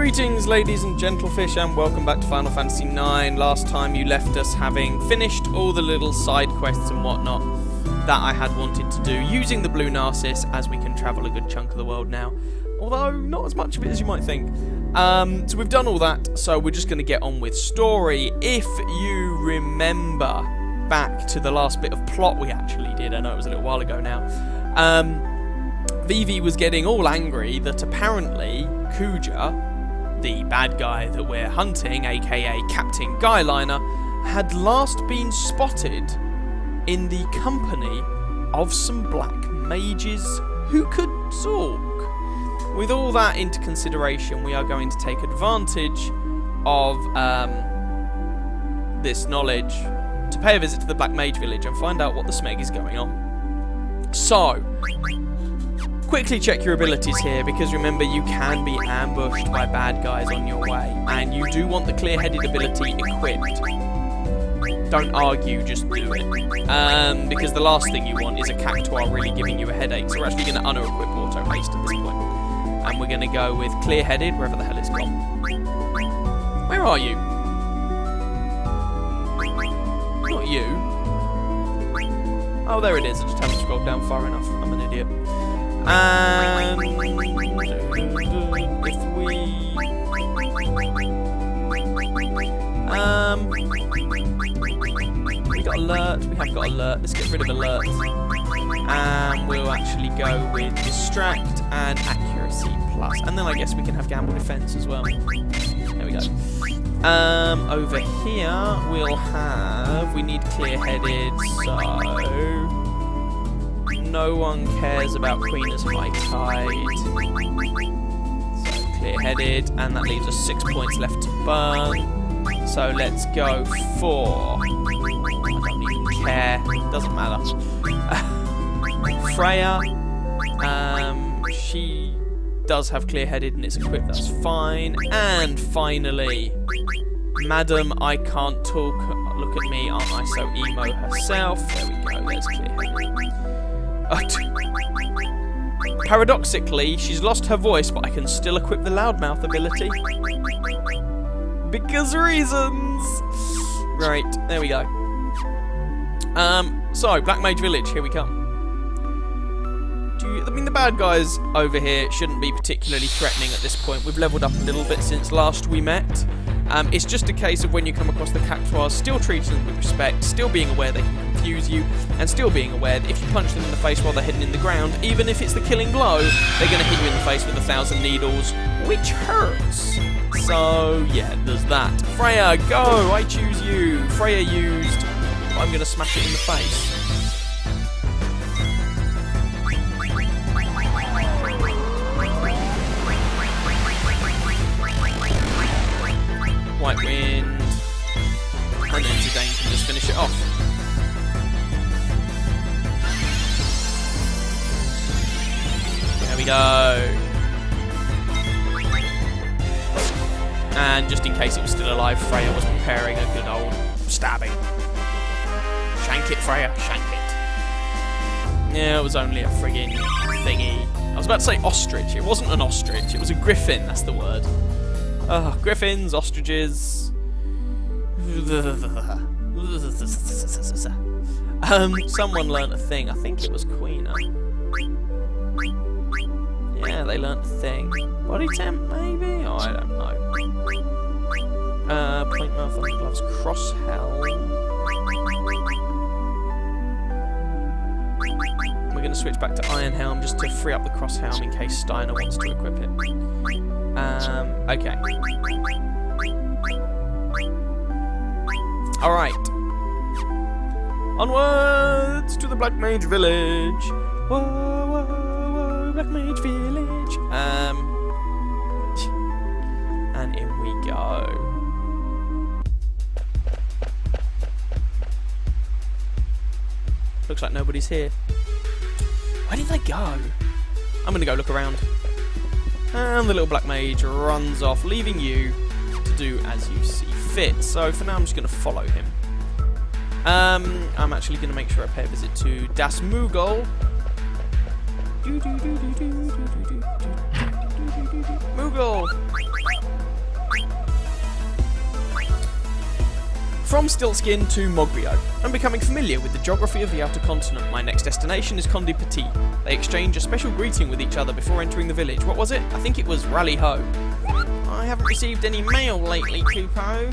Greetings, ladies and gentlefish, and welcome back to Final Fantasy IX. Last time you left us having finished all the little side quests and whatnot that I had wanted to do, using the Blue Narcissus, as we can travel a good chunk of the world now. Although, not as much of it as you might think. So we've done all that, so we're just going to get on with story. If you remember back to the last bit of plot we actually did, I know it was a little while ago now, Vivi was getting all angry that apparently Kuja, the bad guy that we're hunting, aka Captain Guyliner, had last been spotted in the company of some black mages who could talk. With all that into consideration, we are going to take advantage of this knowledge to pay a visit to the Black Mage Village and find out what the smeg is going on. So, quickly check your abilities here, because remember, you can be ambushed by bad guys on your way, and you do want the clear-headed ability equipped. Don't argue, just do it. Because the last thing you want is a cactuar really giving you a headache, so we're actually going to unequip auto haste at this point. And we're going to go with clear-headed, wherever the hell it's gone. Where are you? Not you. Oh, there it is. I just haven't scrolled down far enough. I'm an idiot. And if we got alert, we have got alert. Let's get rid of alert, and we'll actually go with distract and accuracy plus, and then I guess we can have gamble defense as well. There we go. Over here we'll have, we need clear-headed, so no one cares about Queen as High Tide. So clear-headed, and that leaves us 6 points left to burn. So let's go for, I don't even care, doesn't matter. Freya, she does have clear-headed and it's equipped, that's fine. And finally, Madam I Can't Talk, look at me, aren't I so emo herself? There we go, there's clear-headed. Paradoxically, she's lost her voice, but I can still equip the loudmouth ability. Because reasons! Right, there we go. So, Black Mage Village, here we come. I mean, the bad guys over here shouldn't be particularly threatening at this point. We've leveled up a little bit since last we met. It's just a case of when you come across the cactuars, still treating them with respect, still being aware they can confuse you, and still being aware that if you punch them in the face while they're hidden in the ground, even if it's the killing blow, they're going to hit you in the face with 1,000 needles, which hurts. So, yeah, there's that. Freya, go! I choose you. Freya used, but I'm going to smash it in the face. White wind, and then Zidane can just finish it off. There we go. And just in case it was still alive, Freya was preparing a good old stabbing. Shank it, Freya, shank it. Yeah, it was only a friggin' thingy. I was about to say ostrich. It wasn't an ostrich, it was a griffin, that's the word. Griffins, ostriches. Someone learnt a thing. I think it was Queener. Yeah, they learnt a thing. Body temp, maybe? Oh, I don't know. Point mouth on the gloves. Cross helm. We're going to switch back to Iron Helm just to free up the cross helm in case Steiner wants to equip it. Okay. Alright. Onwards to the Black Mage Village. Whoa, whoa, whoa, Black Mage Village. And in we go. Looks like nobody's here. Where did they go? I'm gonna go look around. And the little black mage runs off, leaving you to do as you see fit. So for now, I'm just going to follow him. I'm actually going to make sure I pay a visit to Das Moogle. Moogle! From Stiltskin to Mogbio. I'm becoming familiar with the geography of the outer continent. My next destination is Condi Petit. They exchange a special greeting with each other before entering the village. What was it? I think it was Rally Ho. I haven't received any mail lately, Kupo.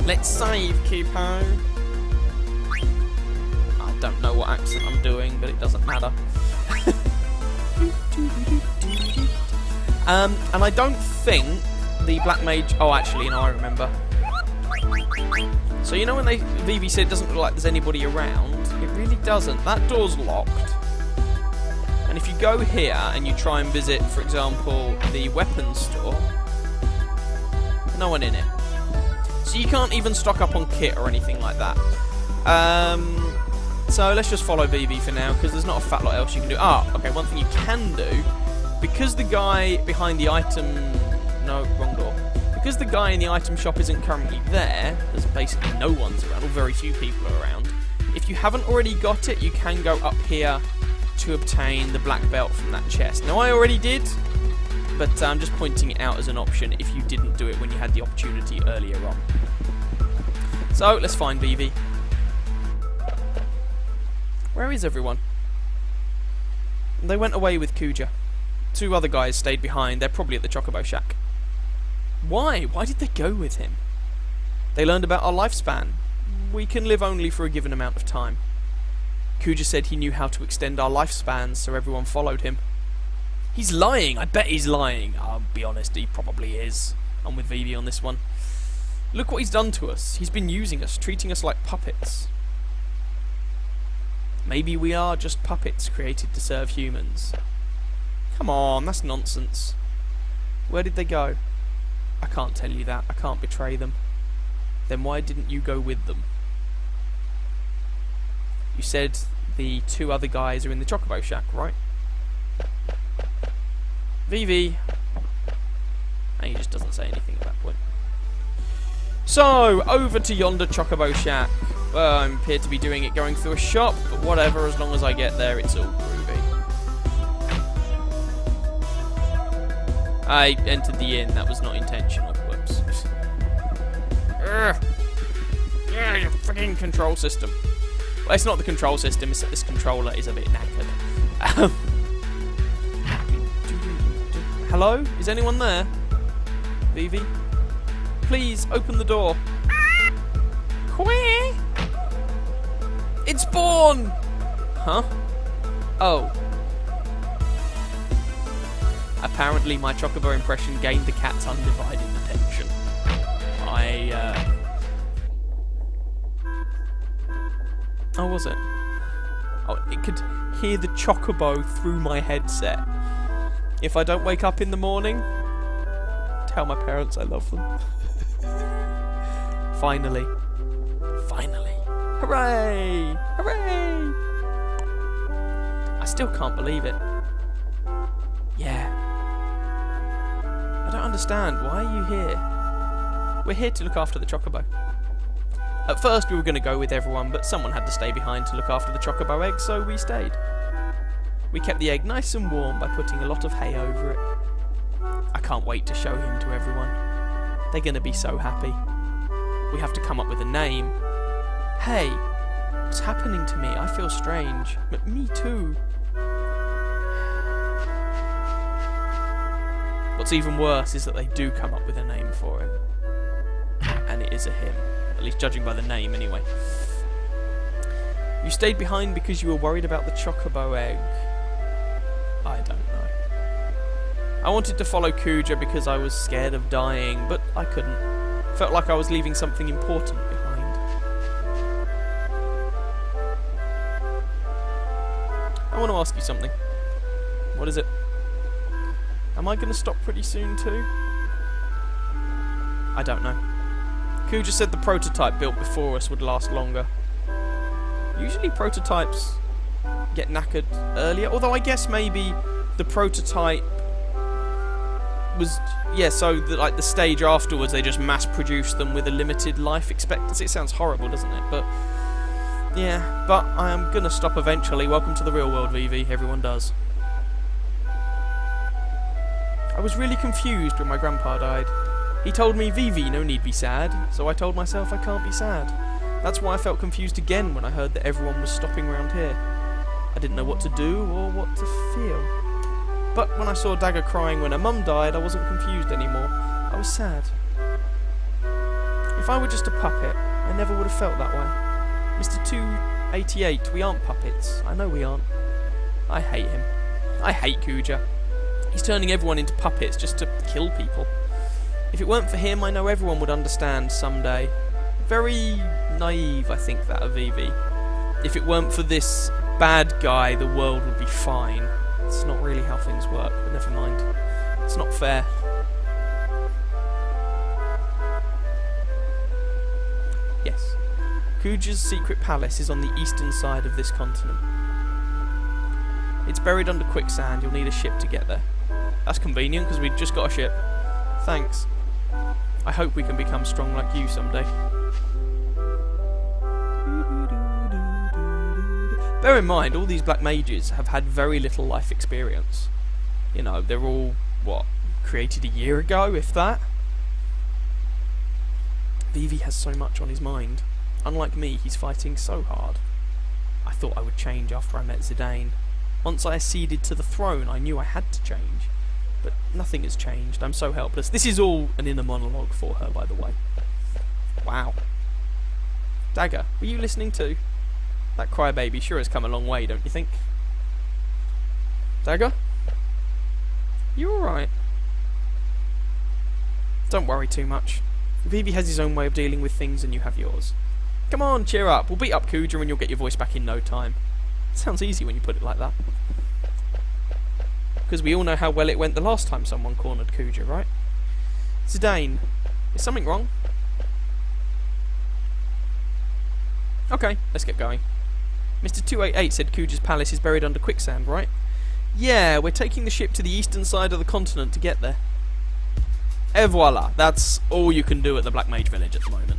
Let's save, Kupo. I don't know what accent I'm doing, but it doesn't matter. And I don't think the Black Mage... Oh, actually, no, I remember. So, you know when Vivi said it doesn't look like there's anybody around? It really doesn't. That door's locked. And if you go here and you try and visit, for example, the weapons store, no one in it. So you can't even stock up on kit or anything like that. So let's just follow Vivi for now, because there's not a fat lot else you can do. Ah, okay, one thing you can do, because the guy behind the item... No, wrong door. Because the guy in the item shop isn't currently there, there's basically no one's around, or very few people are around. If you haven't already got it, you can go up here to obtain the black belt from that chest. Now, I already did, but I'm just pointing it out as an option if you didn't do it when you had the opportunity earlier on. So, let's find Vivi. Where is everyone? They went away with Kuja. 2 other guys stayed behind. They're probably at the Chocobo Shack. Why? Why did they go with him? They learned about our lifespan. We can live only for a given amount of time. Kuja said he knew how to extend our lifespans, so everyone followed him. He's lying. I bet he's lying. I'll be honest, he probably is. I'm with Vivi on this one. Look what he's done to us. He's been using us, treating us like puppets. Maybe we are just puppets created to serve humans. Come on, that's nonsense. Where did they go? I can't tell you that. I can't betray them. Then why didn't you go with them? You said the 2 other guys are in the Chocobo Shack, right? Vivi. And he just doesn't say anything at that point. So, over to yonder Chocobo Shack. I appear to be doing it going through a shop, but whatever, as long as I get there, it's all groovy. I entered the inn, that was not intentional. Whoops. Yeah, your freaking control system. Well, it's not the control system, it's that this controller is a bit knackered. Hello? Is anyone there? Vivi? Please, open the door. Queer! It's Born! Huh? Oh. Apparently my Chocobo impression gained the cat's undivided attention. Oh, was it? Oh, it could hear the Chocobo through my headset. If I don't wake up in the morning, tell my parents I love them. Finally. Finally. Hooray! Hooray! I still can't believe it. Yeah. I don't understand. Why are you here? We're here to look after the Chocobo. At first we were going to go with everyone, but someone had to stay behind to look after the Chocobo egg, so we stayed. We kept the egg nice and warm by putting a lot of hay over it. I can't wait to show him to everyone. They're going to be so happy. We have to come up with a name. Hey, what's happening to me? I feel strange. Me too. What's even worse is that they do come up with a name for him. And it is a him. At least judging by the name, anyway. You stayed behind because you were worried about the Chocobo egg. I don't know. I wanted to follow Kuja because I was scared of dying, but I couldn't. Felt like I was leaving something important behind. I want to ask you something. What is it? Am I going to stop pretty soon too? I don't know. Kuja said the prototype built before us would last longer. Usually prototypes get knackered earlier, although I guess maybe the prototype was... Yeah, so like the stage afterwards they just mass-produced them with a limited life expectancy. It sounds horrible, doesn't it? But yeah, but I am going to stop eventually. Welcome to the real world, Vivi. Everyone does. I was really confused when my grandpa died. He told me, Vivi, no need be sad, so I told myself I can't be sad. That's why I felt confused again when I heard that everyone was stopping round here. I didn't know what to do or what to feel. But when I saw Dagger crying when her mum died, I wasn't confused anymore. I was sad. If I were just a puppet, I never would have felt that way. Mr. 288, we aren't puppets. I know we aren't. I hate him. I hate Kuja. He's turning everyone into puppets just to kill people. If it weren't for him, I know everyone would understand someday. Very naive, I think, that of Vivi. If it weren't for this bad guy, the world would be fine. It's not really how things work, but never mind. It's not fair. Yes. Kuja's secret palace is on the eastern side of this continent. It's buried under quicksand. You'll need a ship to get there. That's convenient, because we've just got a ship. Thanks. I hope we can become strong like you someday. Bear in mind, all these black mages have had very little life experience. You know, they're all, what, created a year ago, if that? Vivi has so much on his mind. Unlike me, he's fighting so hard. I thought I would change after I met Zidane. Once I acceded to the throne, I knew I had to change. But nothing has changed. I'm so helpless. This is all an inner monologue for her, by the way. Wow. Dagger, were you listening too? That crybaby sure has come a long way, don't you think? Dagger? You alright? Don't worry too much. Vivi has his own way of dealing with things and you have yours. Come on, cheer up. We'll beat up Kuja and you'll get your voice back in no time. Sounds easy when you put it like that. Because we all know how well it went the last time someone cornered Kuja, right? Zidane, is something wrong? Okay, let's get going. Mr. 288 said Kuja's palace is buried under quicksand, right? Yeah, we're taking the ship to the eastern side of the continent to get there. Et voila, that's all you can do at the Black Mage Village at the moment.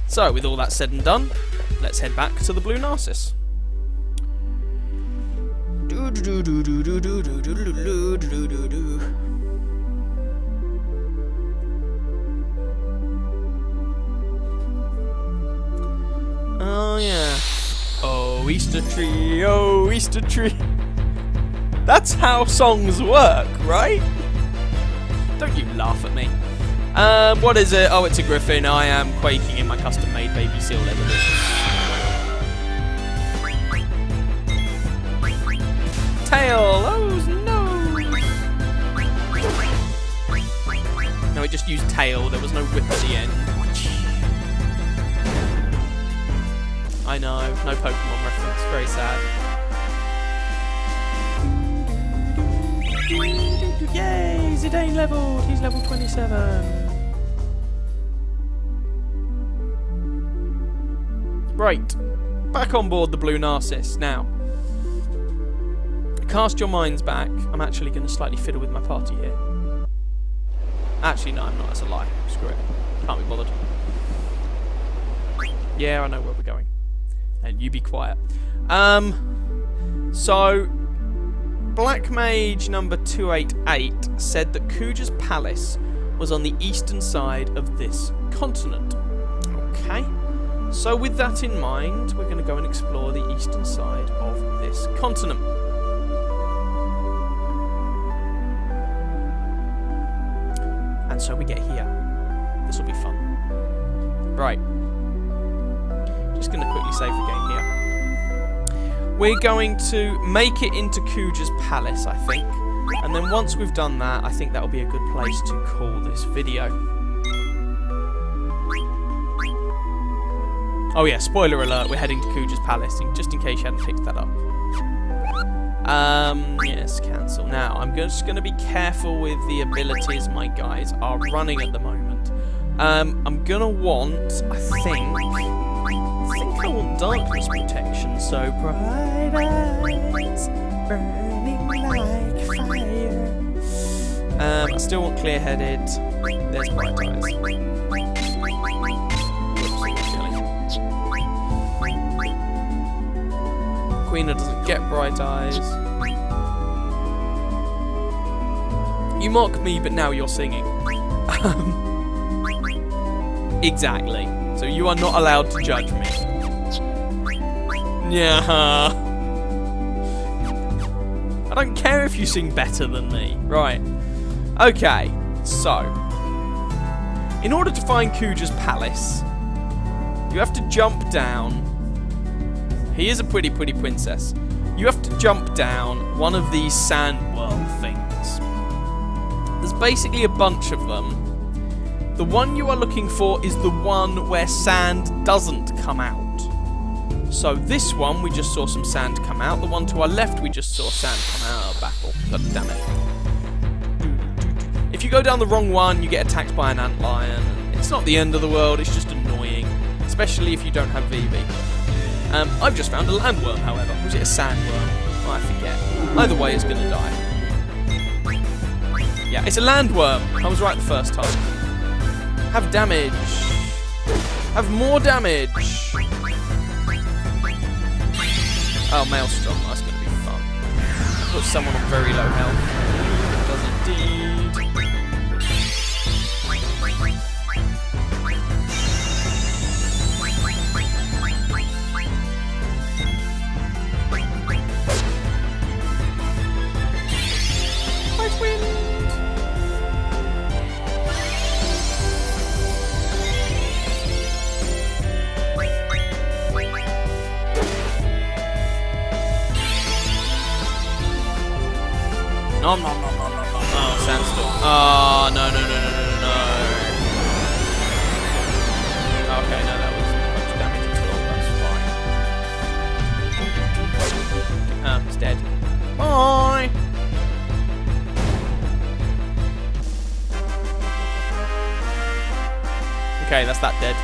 So, with all that said and done, let's head back to the Blue Narcissus. Oh yeah. Oh Easter tree, oh Easter tree. That's how songs work, right? Don't you laugh at me. What is it? Oh, it's a griffin. I am quaking in my custom-made baby seal leather boots. Tail! Oh no! No, it just used tail. There was no whip at the end. I know, no Pokemon reference. Very sad. Yay! Zidane leveled! He's level 27. Right. Back on board the Blue Narcissus. Now, cast your minds back. I'm actually going to slightly fiddle with my party here. Actually, no, I'm not. That's a lie. Screw it. Can't be bothered. Yeah, I know where we're going. And you be quiet. So, Black Mage number 288 said that Kuja's palace was on the eastern side of this continent. Okay. So with that in mind, we're going to go and explore the eastern side of this continent. And so we get here. This will be fun. Right. Just going to quickly save the game here. We're going to make it into Kuja's palace, I think. And then once we've done that, I think that'll be a good place to call this video. Oh yeah, spoiler alert, we're heading to Kuja's palace, just in case you hadn't picked that up. Yes, cancel. Now, I'm just going to be careful with the abilities my guys are running at the moment. I'm going to want, I think I want darkness protection, so bright eyes, burning like fire. I still want clear-headed. There's bright eyes. Queena doesn't get bright eyes. You mock me, but now you're singing. Exactly. So you are not allowed to judge me. Yeah. I don't care if you sing better than me. Right. Okay. So, in order to find Kuja's palace, you have to jump down. He is a pretty princess. You have to jump down one of these sand world things. There's basically a bunch of them. The one you are looking for is the one where sand doesn't come out. So this one, we just saw some sand come out. The one to our left, we just saw sand come out. Oh, baffle. God damn it. If you go down the wrong one, you get attacked by an antlion. It's not the end of the world, it's just annoying. Especially if you don't have VV. I've just found a landworm, however. Was it a sandworm? Oh, I forget. Either way, it's going to die. Yeah, it's a landworm. I was right the first time. Have damage. Have more damage. Oh, Maelstrom. That's going to be fun. Put someone on very low health. Does indeed. Ice wind. Nom nom nom nom nom nom. Oh, sandstorm. Oh, no. Okay, no, that wasn't much damage at all. That's fine. Ah, it's dead. Bye! Okay, that's that dead.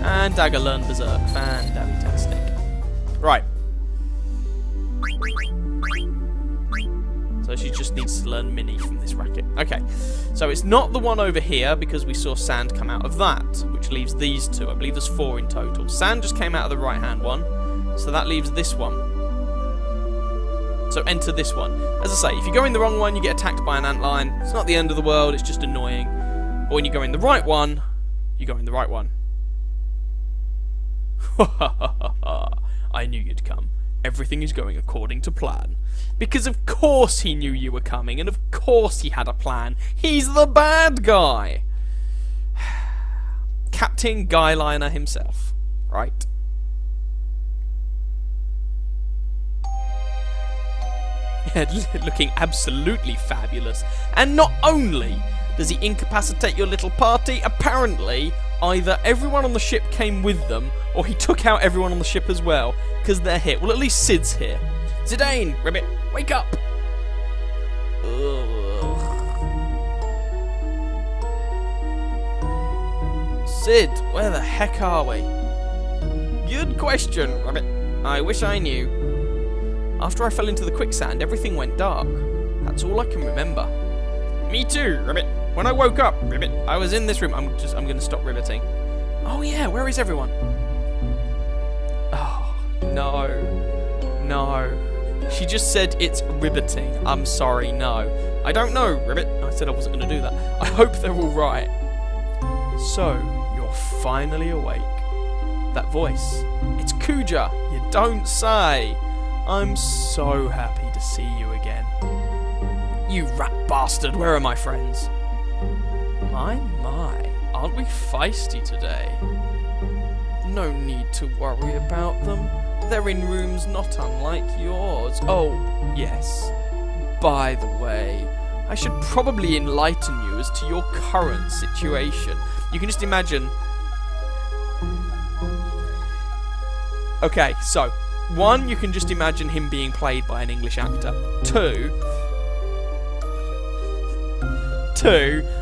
And Dagger learned Berserk. Fantastic. Right. So she just needs to learn Mini from this racket. Okay, so it's not the one over here because we saw sand come out of that, which leaves these two. I believe there's 4 in total. Sand just came out of the right-hand one, so that leaves this one. So enter this one. As I say, if you go in the wrong one, you get attacked by an antlion. It's not the end of the world, it's just annoying. But when you go in the right one, you go in the right one. I knew you'd come. Everything is going according to plan. Because of course he knew you were coming, and of course he had a plan. He's the bad guy! Captain Guyliner himself, right? Looking absolutely fabulous. And not only does he incapacitate your little party, apparently either everyone on the ship came with them, or he took out everyone on the ship as well, because they're here. Well, at least Sid's here. Zidane, Ribbit, wake up! Ugh. Sid, where the heck are we? Good question, Ribbit. I wish I knew. After I fell into the quicksand, everything went dark. That's all I can remember. Me too, Ribbit. When I woke up, Ribbit, I was in this room. I'm going to stop ribbiting. Oh yeah, where is everyone? Oh, no. No. She just said it's ribbiting. I'm sorry, no. I don't know, Ribbit. I said I wasn't going to do that. I hope they're all right. So, you're finally awake. That voice. It's Kuja. You don't say. I'm so happy to see you again. You rat bastard. Where are my friends? My. Aren't we feisty today? No need to worry about them. They're in rooms not unlike yours. Oh, yes. By the way, I should probably enlighten you as to your current situation. You can just imagine... Okay, so, 1, you can just imagine him being played by an English actor. 2,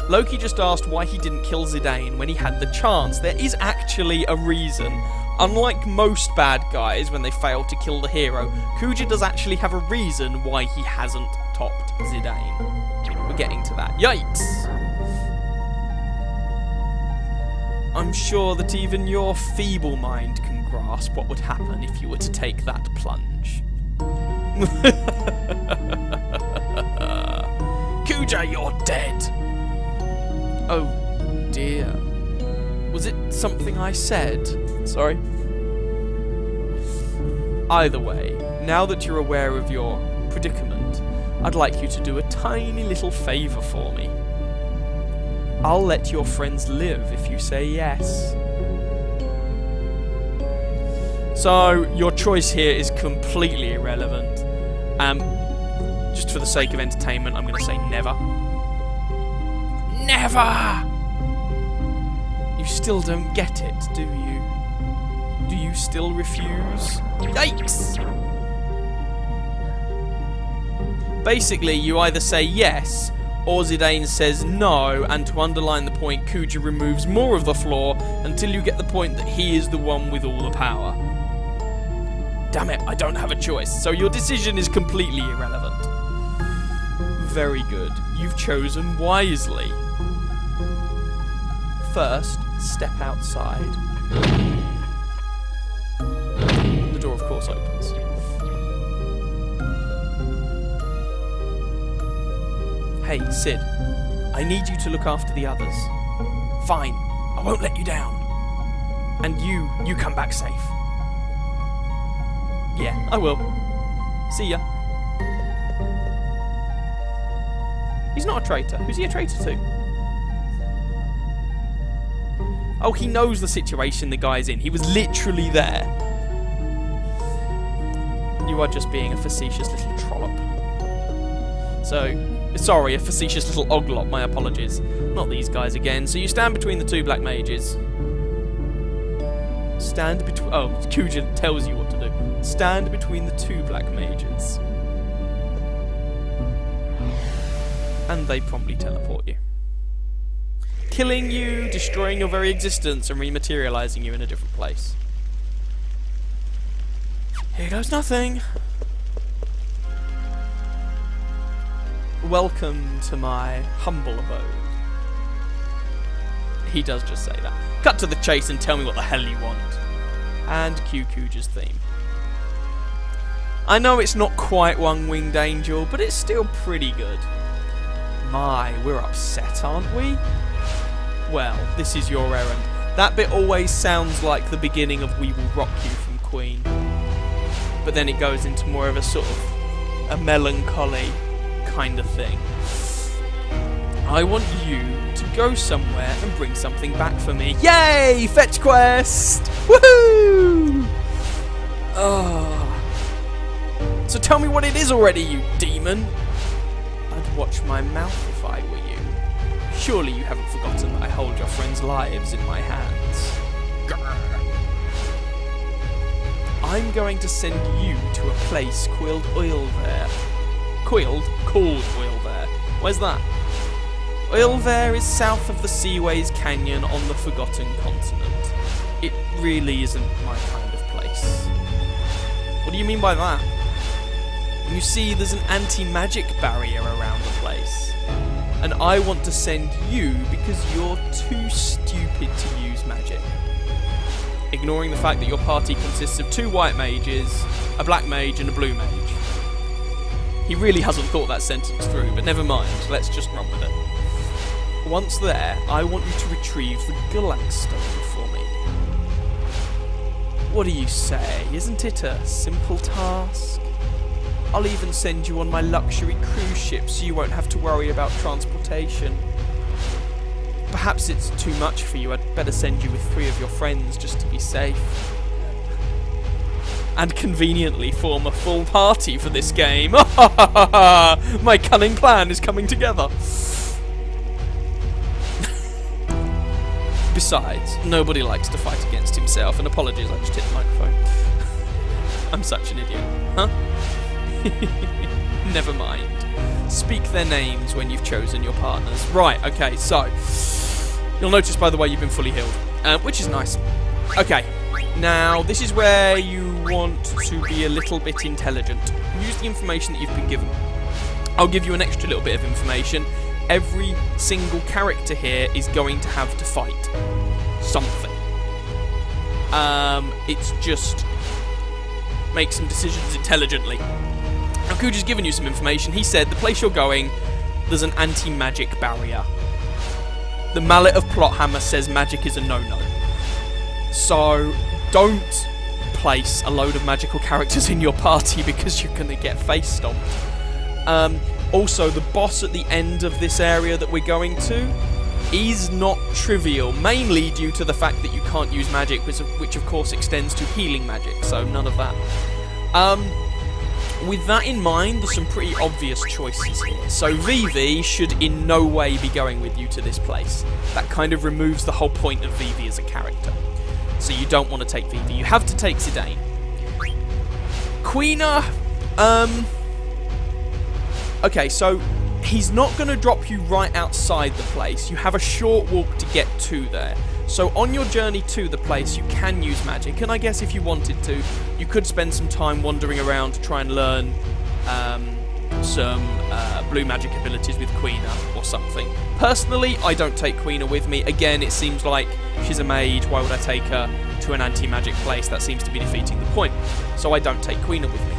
Loki just asked why he didn't kill Zidane when he had the chance. There is actually a reason. Unlike most bad guys when they fail to kill the hero, Kuja does actually have a reason why he hasn't topped Zidane. We're getting to that. Yikes! I'm sure that even your feeble mind can grasp what would happen if you were to take that plunge. Kuja Kuja, you're dead! Oh, dear. Was it something I said? Sorry. Either way, now that you're aware of your predicament, I'd like you to do a tiny little favour for me. I'll let your friends live if you say yes. So, your choice here is completely irrelevant. Just for the sake of entertainment, I'm going to say never. Never! You still don't get it, do you? Do you still refuse? Yikes! Basically, you either say yes, or Zidane says no, and to underline the point, Kuja removes more of the floor until you get the point that he is the one with all the power. Damn it, I don't have a choice, so your decision is completely irrelevant. Very good, you've chosen wisely. First, step outside. The door, of course, opens. Hey, Sid, I need you to look after the others. Fine, I won't let you down. And you come back safe. Yeah, I will. See ya. He's not a traitor. Who's he a traitor to? Oh, he knows the situation the guy's in. He was literally there. You are just being a facetious little trollop. So, sorry, a facetious little oglop, my apologies. Not these guys again. So you stand between the two black mages. Stand between... Oh, Kuja tells you what to do. Stand between the two black mages. And they promptly teleport you. Killing you, destroying your very existence, and rematerializing you in a different place. Here goes nothing. Welcome to my humble abode. He does just say that. Cut to the chase and tell me what the hell you want. And cue Kuja's theme. I know it's not quite One-Winged Angel, but it's still pretty good. My, we're upset, aren't we? Well, this is your errand. That bit always sounds like the beginning of We Will Rock You from Queen. But then it goes into more of a sort of a melancholy kind of thing. I want you to go somewhere and bring something back for me. Yay! Fetch quest! Woohoo! Oh. So tell me what it is already, you demon. I'd watch my mouth if I were you. Surely you haven't forgotten that I hold your friends' lives in my hands. Grr. I'm going to send you to a place called Oilver. Called Oilver. Where's that? Oilver is south of the Seaways Canyon on the Forgotten Continent. It really isn't my kind of place. What do you mean by that? You see, there's an anti-magic barrier around the place. And I want to send you because you're too stupid to use magic. Ignoring the fact that your party consists of 2 white mages, a black mage and a blue mage. He really hasn't thought that sentence through, but never mind, let's just run with it. Once there, I want you to retrieve the Gulak Stone for me. What do you say? Isn't it a simple task? I'll even send you on my luxury cruise ship so you won't have to worry about transportation. Perhaps it's too much for you. I'd better send you with 3 of your friends just to be safe. And conveniently form a full party for this game. My cunning plan is coming together. Besides, nobody likes to fight against himself. And apologies, I just hit the microphone. I'm such an idiot. Huh? Never mind. Speak their names when you've chosen your partners. Right, okay, so you'll notice, by the way, you've been fully healed, which is nice. Okay, now this is where you want to be a little bit intelligent. Use the information that you've been given. I'll give you an extra little bit of information. Every single character here is going to have to fight something. It's just make some decisions intelligently. Now, Kuja's given you some information. He said the place you're going there's an anti-magic barrier. The Mallet of Plothammer says magic is a no-no. So don't place a load of magical characters in your party because you're going to get face stomped. Also, the boss at the end of this area that we're going to is not trivial, mainly due to the fact that you can't use magic, which of course extends to healing magic, so none of that. With that in mind, there's some pretty obvious choices here. So Vivi should in no way be going with you to this place. That kind of removes the whole point of Vivi as a character. So you don't want to take Vivi. You have to take Zidane. Quina, okay, so he's not going to drop you right outside the place. You have a short walk to get to there. So on your journey to the place, you can use magic, and I guess if you wanted to, you could spend some time wandering around to try and learn some blue magic abilities with Quina or something. Personally, I don't take Quina with me. Again, it seems like she's a mage. Why would I take her to an anti-magic place? That seems to be defeating the point. So I don't take Quina with me.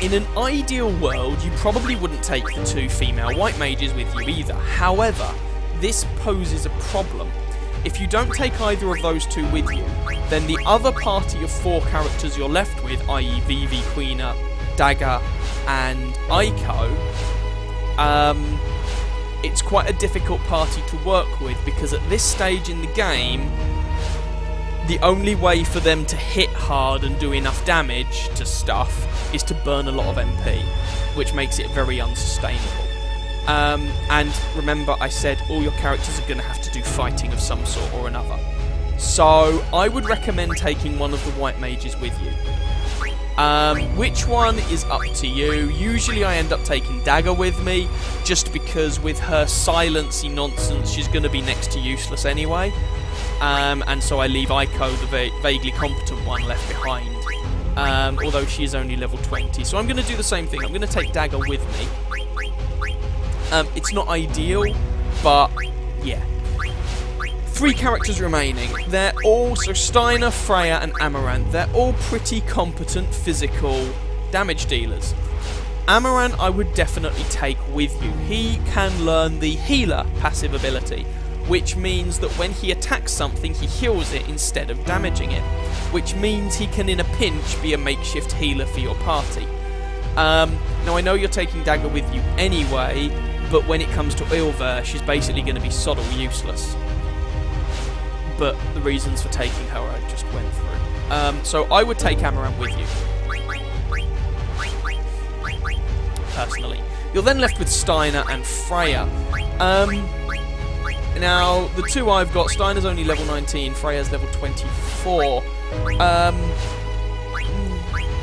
In an ideal world, you probably wouldn't take the 2 female white mages with you either. However, this poses a problem. If you don't take either of those 2 with you, then the other party of 4 characters you're left with, i.e. Vivi, Quina, Dagger, and Aiko, it's quite a difficult party to work with, because at this stage in the game, the only way for them to hit hard and do enough damage to stuff is to burn a lot of MP, which makes it very unsustainable. And remember, I said all your characters are going to have to do fighting of some sort or another. So I would recommend taking one of the white mages with you. Which one is up to you. Usually I end up taking Dagger with me, just because with her silency nonsense, she's going to be next to useless anyway. And so I leave Aiko, the vaguely competent one, left behind. Although she is only level 20. So I'm going to do the same thing. I'm going to take Dagger with me. It's not ideal, but yeah. 3 characters remaining. They're all, so Steiner, Freya and Amaranth, they're all pretty competent physical damage dealers. Amaranth I would definitely take with you. He can learn the healer passive ability, which means that when he attacks something, he heals it instead of damaging it, which means he can in a pinch be a makeshift healer for your party. Now I know you're taking Dagger with you anyway, but when it comes to Ilver, she's basically going to be soddle useless. But the reasons for taking her I just went through. So I would take Amaranth with you, personally. You're then left with Steiner and Freya. Now, the 2 I've got, Steiner's only level 19, Freya's level 24.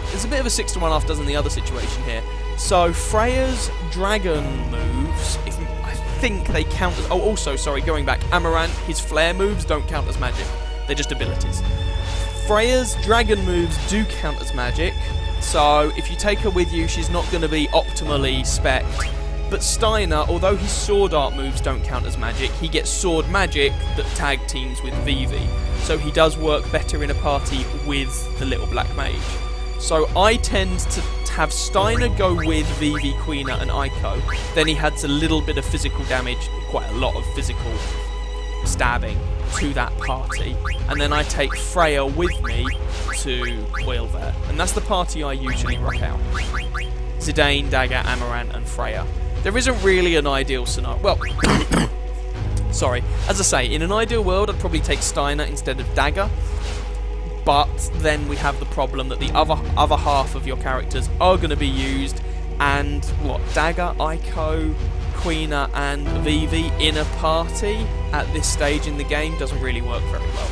There's a bit of a 6 to 1 half dozen the other situation here. So Freya's dragon moves, I think they count as... Oh, also, sorry, going back, Amaranth, his flare moves don't count as magic. They're just abilities. Freya's dragon moves do count as magic, so if you take her with you, she's not going to be optimally spec'd. But Steiner, although his sword art moves don't count as magic, he gets sword magic that tag teams with Vivi. So he does work better in a party with the little black mage. So I tend to have Steiner go with Vivi, Quina and Aiko. Then he adds a little bit of physical damage, quite a lot of physical stabbing to that party. And then I take Freya with me to Ilver. And that's the party I usually rock out. Zidane, Dagger, Amaranth and Freya. There isn't really an ideal scenario. Well, sorry. As I say, in an ideal world, I'd probably take Steiner instead of Dagger. But then we have the problem that the other half of your characters are going to be used, and what, Dagger, Aiko, Quina and Vivi in a party at this stage in the game doesn't really work very well.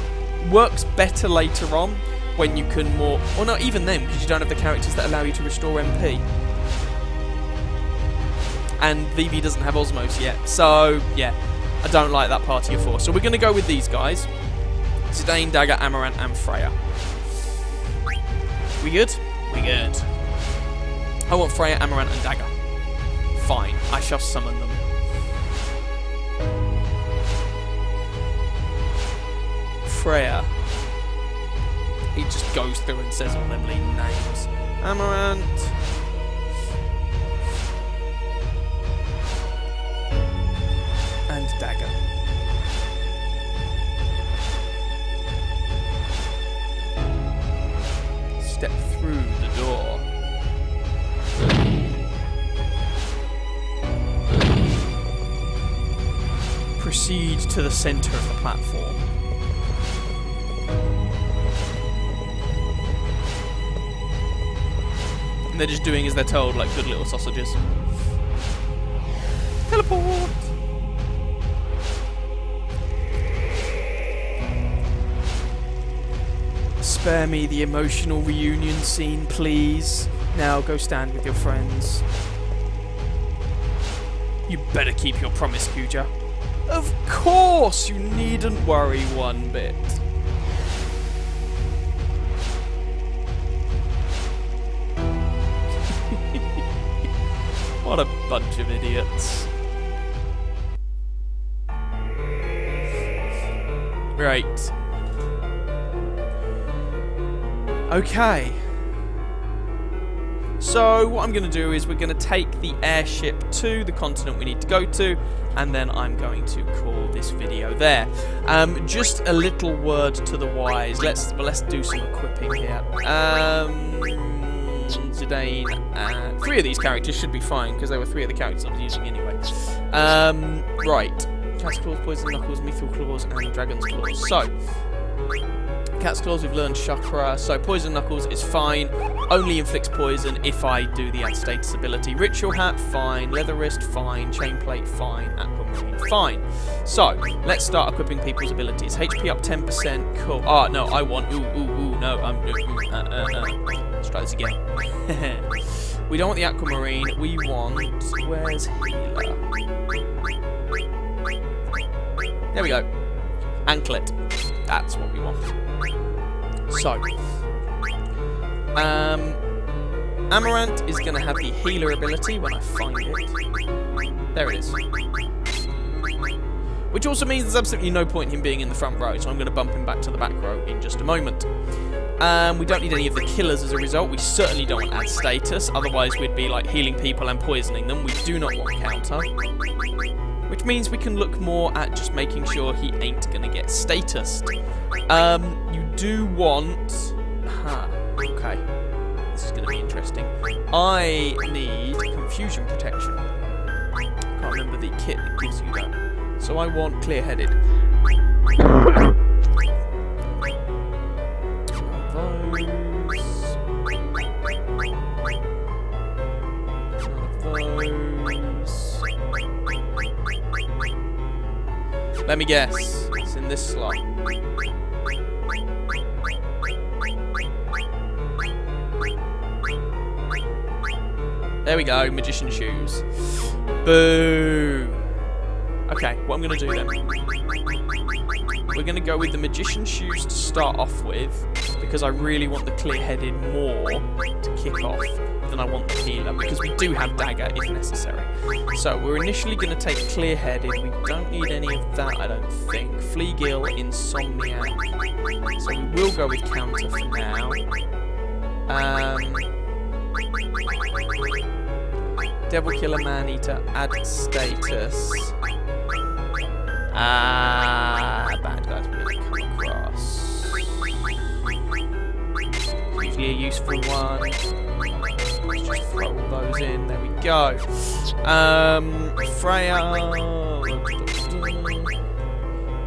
Works better later on when you can more... Well, not even then, because you don't have the characters that allow you to restore MP. And Vivi doesn't have Osmos yet, so yeah, I don't like that party of 4. So we're going to go with these guys. Zidane, Dagger, Amaranth and Freya. We good? We good. I want Freya, Amaranth and Dagger. Fine, I shall summon them. Freya. He just goes through and says all them leading names. Amaranth. step through the door. Proceed to the center of the platform. And they're just doing as they're told, like good little sausages. Teleport! Spare me the emotional reunion scene, please. Now go stand with your friends. You better keep your promise, Kuja. Of course! You needn't worry one bit. What a bunch of idiots. Right. Okay. So, what I'm going to do is we're going to take the airship to the continent we need to go to, and then I'm going to call this video there. Just a little word to the wise. Let's do some equipping here. Zidane, 3 of these characters should be fine, because they were 3 of the characters I was using anyway. Right. Cat's Claws, Poison Knuckles, Mythical Claws, and Dragon's Claws. So, Cat's Claws, we've learned Chakra, so Poison Knuckles is fine, only inflicts poison if I do the add status ability. Ritual Hat, fine. Leather Wrist, fine. Chain Plate, fine. Aquamarine, fine. So, let's start equipping people's abilities. HP up 10%, cool. Ah, no, I want, no, let's try this again. We don't want the Aquamarine, we want, where's Healer? There we go. Anklet. That's what we want. So, Amaranth is going to have the healer ability when I find it. There it is. Which also means there's absolutely no point in him being in the front row, so I'm going to bump him back to the back row in just a moment. We don't need any of the killers as a result. We certainly don't want add status, otherwise we'd be like healing people and poisoning them. We do not want counter. Which means we can look more at just making sure he ain't going to get statused. You do want... okay. This is going to be interesting. I need confusion protection. Can't remember the kit that gives you that. So I want clear-headed. Let me guess. It's in this slot. There we go, Magician Shoes. Boo! Okay, what I'm going to do then. We're going to go with the Magician Shoes to start off with, because I really want the clear-headed more to kick off than I want the healer, because we do have dagger if necessary. So we're initially going to take clear-headed. We don't need any of that, I don't think. Fleagill, Insomnia. So we will go with counter for now. Devil Killer, Man-Eater, add status. Bad guys really come across. Usually a useful one. Let's just throw all those in. There we go. Freya.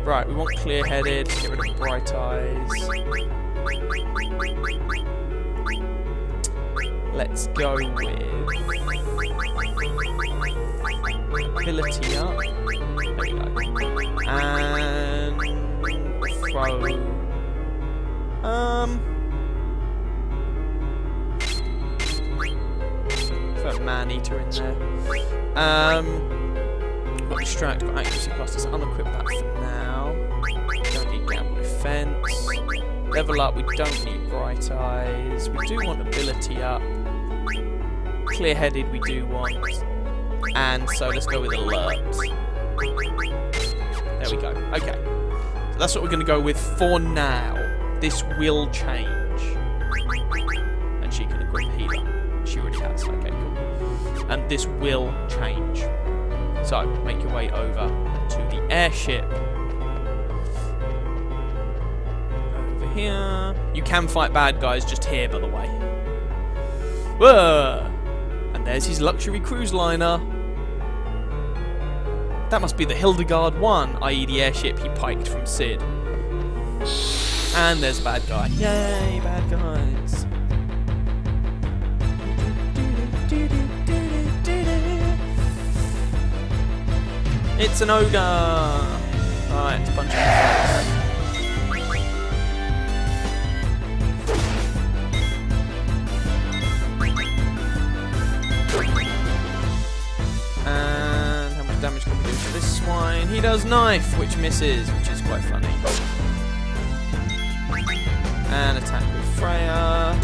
Right, we want clear-headed. Get rid of bright eyes. Let's go with ability up. There we go. And throw. Throw Man-Eater in there. Got distract, got accuracy plus. Let's unequip that for now. Don't need gamble defense. Level up, we don't need bright eyes. We do want ability up. Clear-headed we do want. And so let's go with alert. There we go. Okay. So that's what we're going to go with for now. This will change. And she can equip healer. She already has. Okay, cool. And this will change. So, make your way over to the airship. Over here. You can fight bad guys just here, by the way. Whoa! And there's his luxury cruise liner. That must be the Hildegard 1, i.e. the airship he piked from Sid. And there's a bad guy. Yay, bad guys. It's an ogre! Alright, let's punch him in the face. And how much damage can we do to this swine? He does knife, which misses, which is quite funny. And attack with Freya.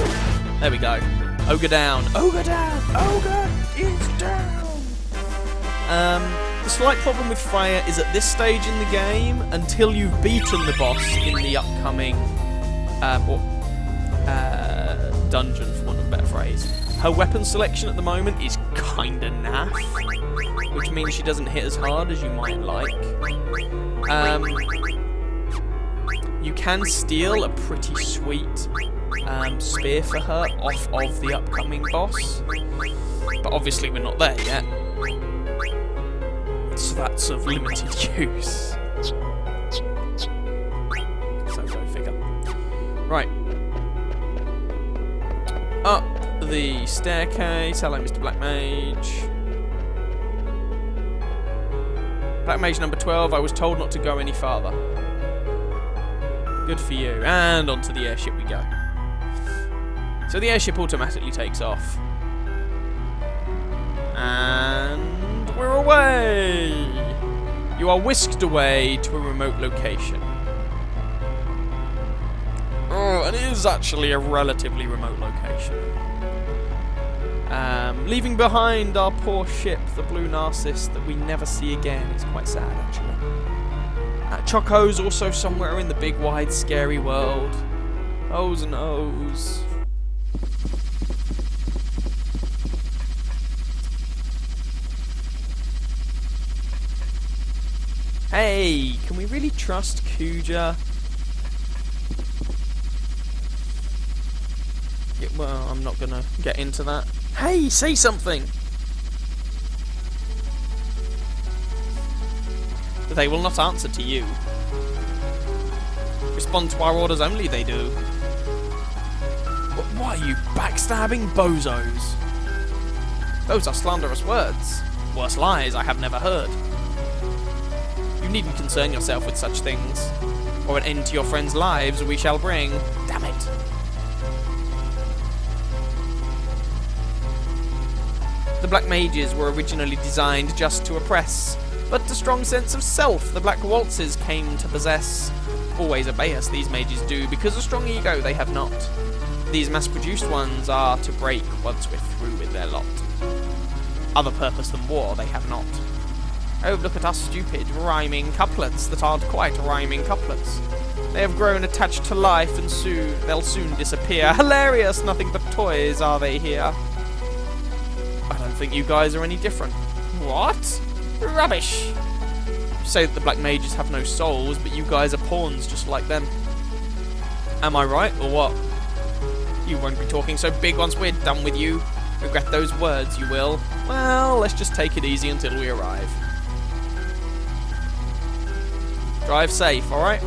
There we go. Ogre down. Ogre down! Ogre is down! The slight problem with Freya is at this stage in the game, until you've beaten the boss in the upcoming dungeon, for want of a better phrase, her weapon selection at the moment is kinda naff, which means she doesn't hit as hard as you might like. You can steal a pretty sweet spear for her off of the upcoming boss, but obviously we're not there yet. So that's of limited use. So go figure. Right. Up the staircase. Hello, Mr. Black Mage. Black Mage number 12. I was told not to go any farther. Good for you. And onto the airship we go. So the airship automatically takes off. And we're away! You are whisked away to a remote location. Oh, and it is actually a relatively remote location. Leaving behind our poor ship, the Blue Narcissus, that we never see again. It's quite sad, actually. Choco's also somewhere in the big, wide, scary world. Ohs and ohs. Hey, can we really trust Kuja? Yeah, well, I'm not gonna get into that. Hey, say something! They will not answer to you. Respond to our orders only, they do. What are you, backstabbing bozos? Those are slanderous words. Worse lies I have never heard. You needn't concern yourself with such things, or an end to your friends' lives we shall bring. Damn it. The Black Mages were originally designed just to oppress, but a strong sense of self the Black Waltzes came to possess. Always obey us, these mages do, because a strong ego they have not. These mass-produced ones are to break once we're through with their lot. Other purpose than war they have not. Oh, look at us stupid, rhyming couplets that aren't quite rhyming couplets. They have grown attached to life and they'll soon disappear. Hilarious, nothing but toys are they here. I don't think you guys are any different. What? Rubbish! You say that the Black Mages have no souls, but you guys are pawns just like them. Am I right, or what? You won't be talking so big once we're done with you. Regret those words, you will. Well, let's just take it easy until we arrive. Drive safe, alright?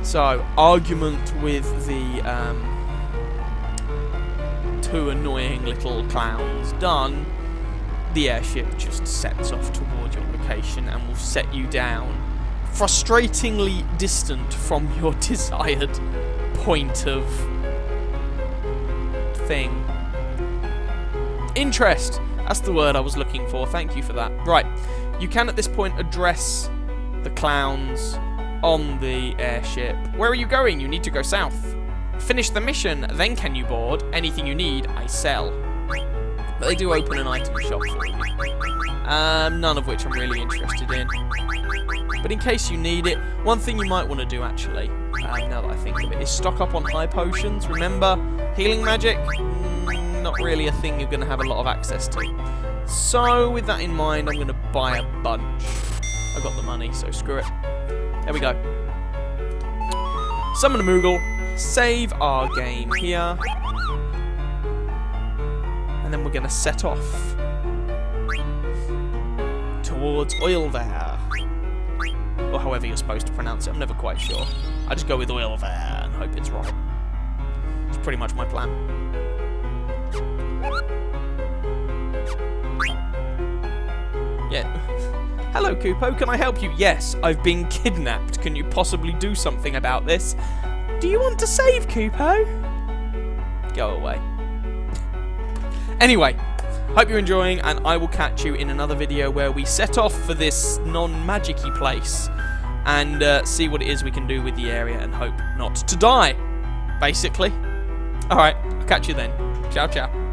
So, argument with the two annoying little clowns done, the airship just sets off toward your location and will set you down, frustratingly distant from your desired point of thing. Interest! That's the word I was looking for, thank you for that. Right, you can at this point address the clowns on the airship. Where are you going? You need to go south. Finish the mission, then can you board? Anything you need, I sell. But they do open an item shop for you. None of which I'm really interested in. But in case you need it, one thing you might want to do actually, now that I think of it, is stock up on high potions. Remember, healing magic, not really a thing you're going to have a lot of access to. So with that in mind, I'm going to buy a bunch. I got the money, so screw it. There we go. Summon a Moogle, save our game here, and then we're going to set off towards Oilver, or however you're supposed to pronounce it. I'm never quite sure. I just go with Oilver and hope it's right. It's pretty much my plan. Yeah. Hello, Kupo. Can I help you? Yes, I've been kidnapped. Can you possibly do something about this? Do you want to save, Kupo? Go away. Anyway, hope you're enjoying, and I will catch you in another video where we set off for this non-magic-y place and see what it is we can do with the area and hope not to die, basically. Alright, I'll catch you then. Ciao, ciao.